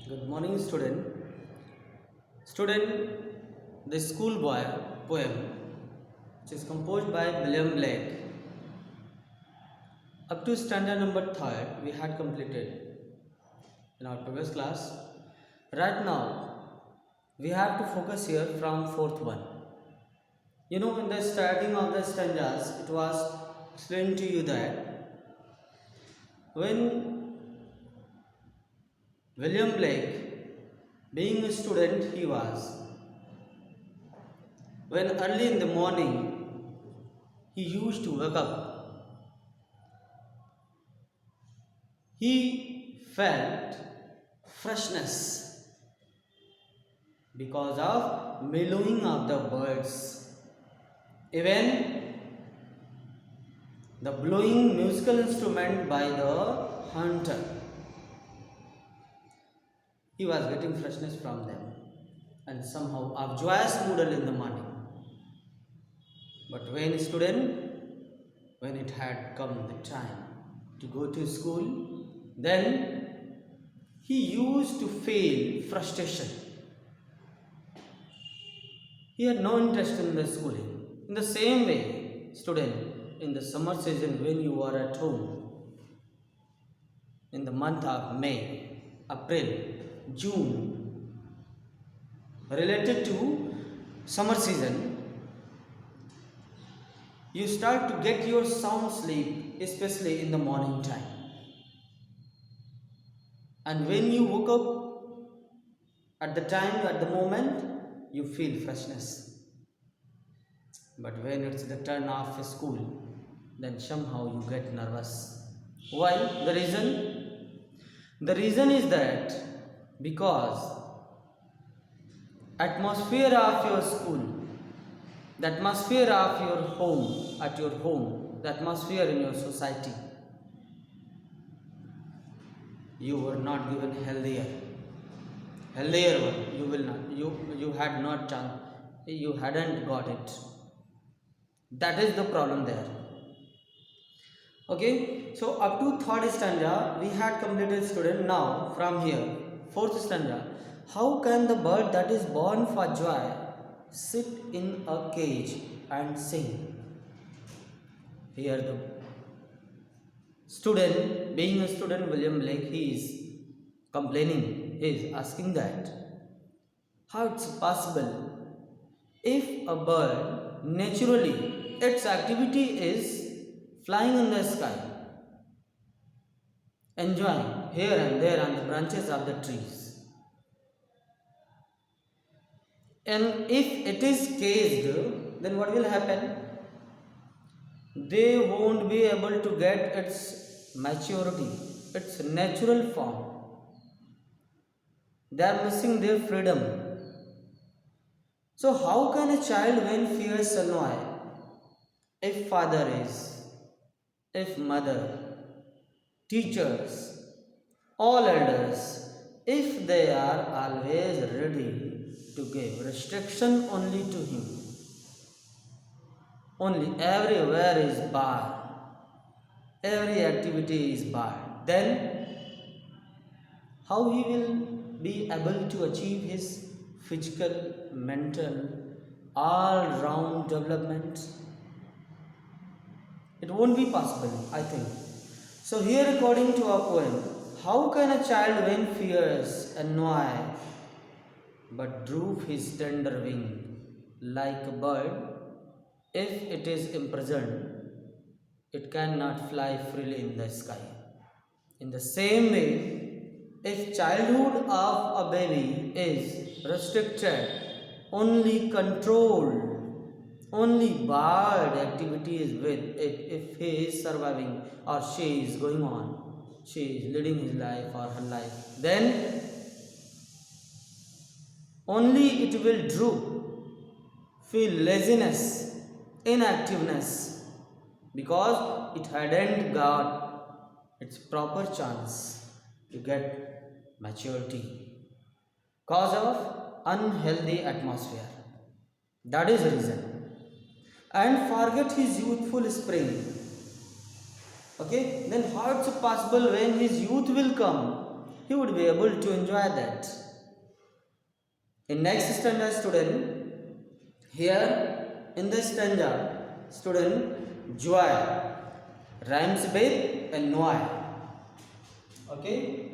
Good morning, student. Student, the Schoolboy poem, which is composed by William Blake. Up to standard number 3rd, we had completed in our previous class. Right now, we have to focus here from 4th one. In the starting of the stanzas, it was explained to you that when William Blake, being a student, when early in the morning he used to wake up, he felt freshness because of mellowing of the birds. Even the blowing musical instrument by the hunter, he was getting freshness from them and somehow of joyous mood in the morning. But when it had come the time to go to school, then he used to feel frustration. He had no interest in the schooling. In the same way, student, in the summer season when you are at home, in the month of May, April, June, related to summer season, you start to get your sound sleep, especially in the morning time. And when you woke up at the moment, you feel freshness. But when it's the turn of school, then somehow you get nervous. Why? The reason? The reason is that because atmosphere of your school, the atmosphere of your home, at your home, the atmosphere in your society, you were not given healthier one. You will not. You had not chance. You hadn't got it. That is the problem there. Okay. So up to 3rd stanza we had completed, student. Now from here 4th stanza. How can the bird that is born for joy sit in a cage and sing? Here the student, being a student, William Blake, he is complaining, he is asking that how it's possible if a bird naturally its activity is flying in the sky, enjoying here and there on the branches of the trees, and if it is caged, then what will happen? They won't be able to get its maturity, its natural form. They are missing their freedom. So how can a child when fears annoy? If father is, if mother, teachers, all elders, if they are always ready to give restriction only to him, only everywhere is barred, every activity is barred, then how he will be able to achieve his physical, mental, all-round development? It won't be possible, I think. So here, according to our poem, how can a child when fears annoy but droop his tender wing like a bird? If it is imprisoned, it cannot fly freely in the sky. In the same way, if childhood of a baby is restricted, only controlled, only barred activities with it, if he is surviving or she is going on, she is leading his life or her life, then only it will droop, feel laziness, inactiveness, because it hadn't got its proper chance to get maturity cause of unhealthy atmosphere. That is the reason. And forget his youthful spring. Okay, then how it's possible when his youth will come he would be able to enjoy that. In next stanza, student, here in this stanza, student, joy rhymes with annoy. Okay,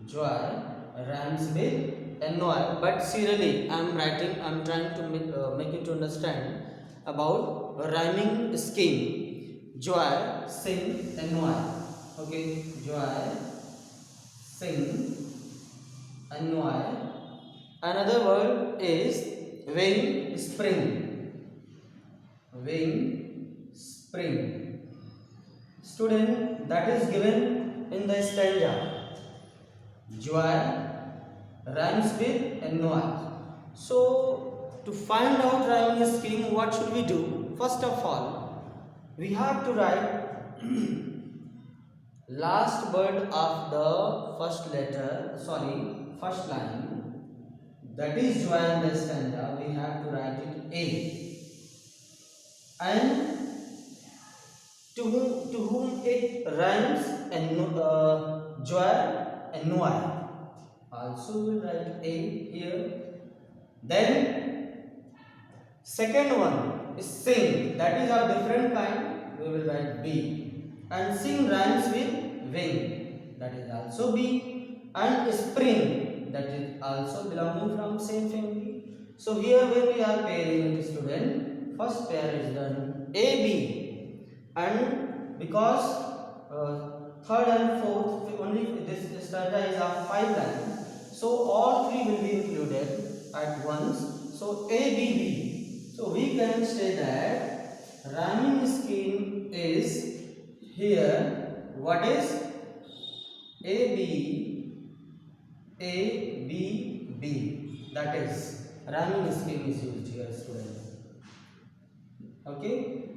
joy rhymes with annoy. But serially, I'm trying to make you to understand about rhyming scheme. Joy, sing, annoy. Okay, joy, sing, annoy. Another word is wing, spring. Wing, spring. Student, that is given in the stanza. Joy rhymes with annoy. So, to find out rhyming scheme, what should we do? First of all, we have to write last word of the first line. That is joy in the stanza. We have to write it A. And to whom it rhymes and joy and noir. Also we write A here. Then second one is sing. That is of different kind. We will write B. And sing rhymes with wing. That is also B. And spring. That is also belonging from same family. So here when we are pairing with student, first pair is done AB, and because third and fourth only this stanza is of 5 lines, so all three will be included at once. So ABB. So we can say that rhyming scheme is here. What is AB? A, B, B. That is rhyming scheme is used here, student. Okay,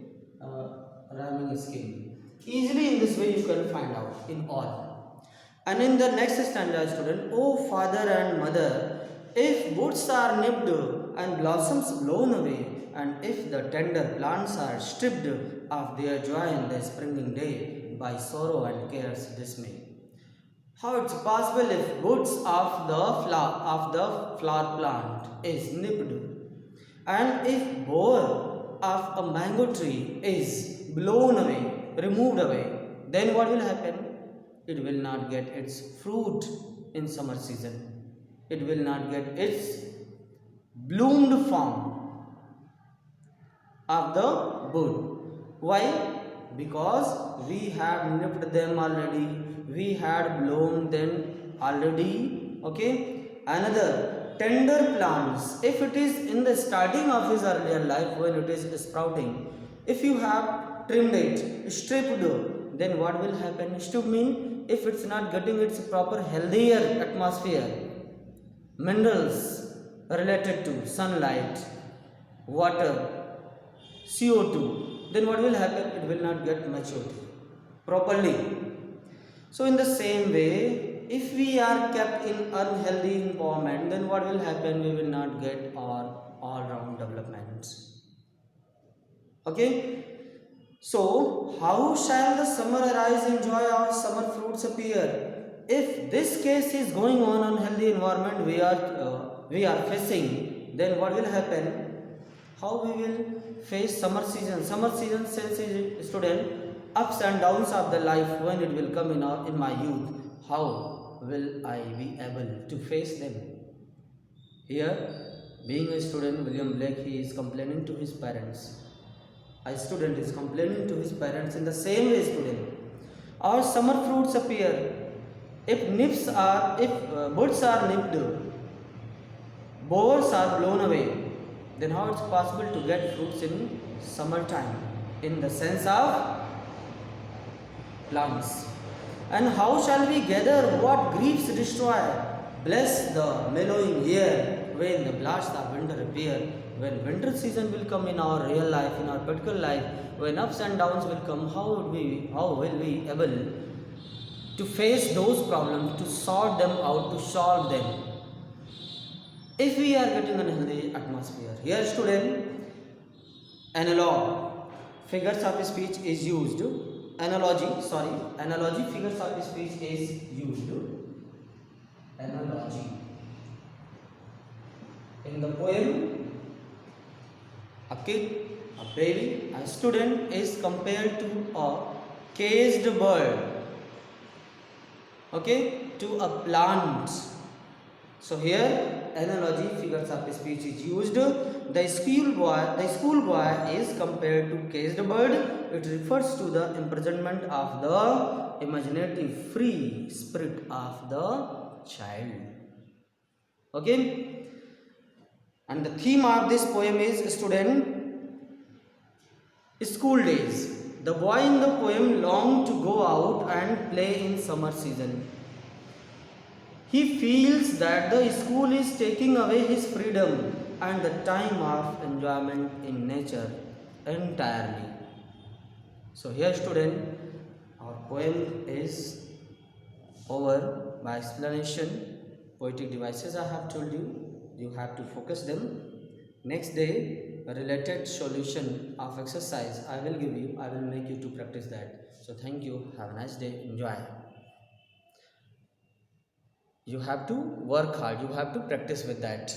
rhyming scheme. Easily in this way you can find out in all. And in the next stanza, student, O father and mother, if buds are nipped and blossoms blown away, and if the tender plants are stripped of their joy in the springing day by sorrow and care's dismay. How it's possible if buds of the flower plant is nipped, and if bough of a mango tree is blown away, removed away, then what will happen? It will not get its fruit in summer season. It will not get its bloomed form of the bud. Why? Because we have nipped them already. We had blown them already. Okay. Another, tender plants. If it is in the starting of his earlier life, when it is sprouting, if you have trimmed it, stripped, then what will happen? Strip mean if it's not getting its proper healthier atmosphere, minerals related to sunlight, water, CO2, then what will happen? It will not get matured properly. So in the same way, if we are kept in unhealthy environment, then what will happen? We will not get our all-round development. Okay. So how shall the summer arise in joy or summer fruits appear? If this case is going on unhealthy environment we are facing, then what will happen? How we will face summer season? Summer season sense student, ups and downs of the life when it will come in my youth. How will I be able to face them? Here, being a student, William Blake, he is complaining to his parents. A student is complaining to his parents in the same way, student. Our summer fruits appear. If buds are nipped, boughs are blown away, then how it's possible to get fruits in summertime? In the sense of plants. And how shall we gather what griefs destroy? Bless the mellowing year when the blasts of winter appear. When winter season will come in our real life, in our particular life, when ups and downs will come, how will we able to face those problems, to sort them out, to solve them? If we are getting an unhealthy atmosphere. Here student, analog, figures of speech is used analogy figures of speech is used. Analogy. In the poem, a kid, a baby, a student is compared to a caged bird, okay, to a plant. So here analogy figures of speech is used. The schoolboy is compared to caged bird. It refers to the imprisonment of the imaginative free spirit of the child. Okay, and the theme of this poem is school days. The boy in the poem longed to go out and play in summer season. He feels that the school is taking away his freedom and the time of enjoyment in nature entirely. So here student, our poem is over. By explanation, poetic devices I have told you have to focus them. Next day, a related solution of exercise I will give you. I will make you to practice that. So thank you. Have a nice day. Enjoy. You have to work hard. You have to practice with that.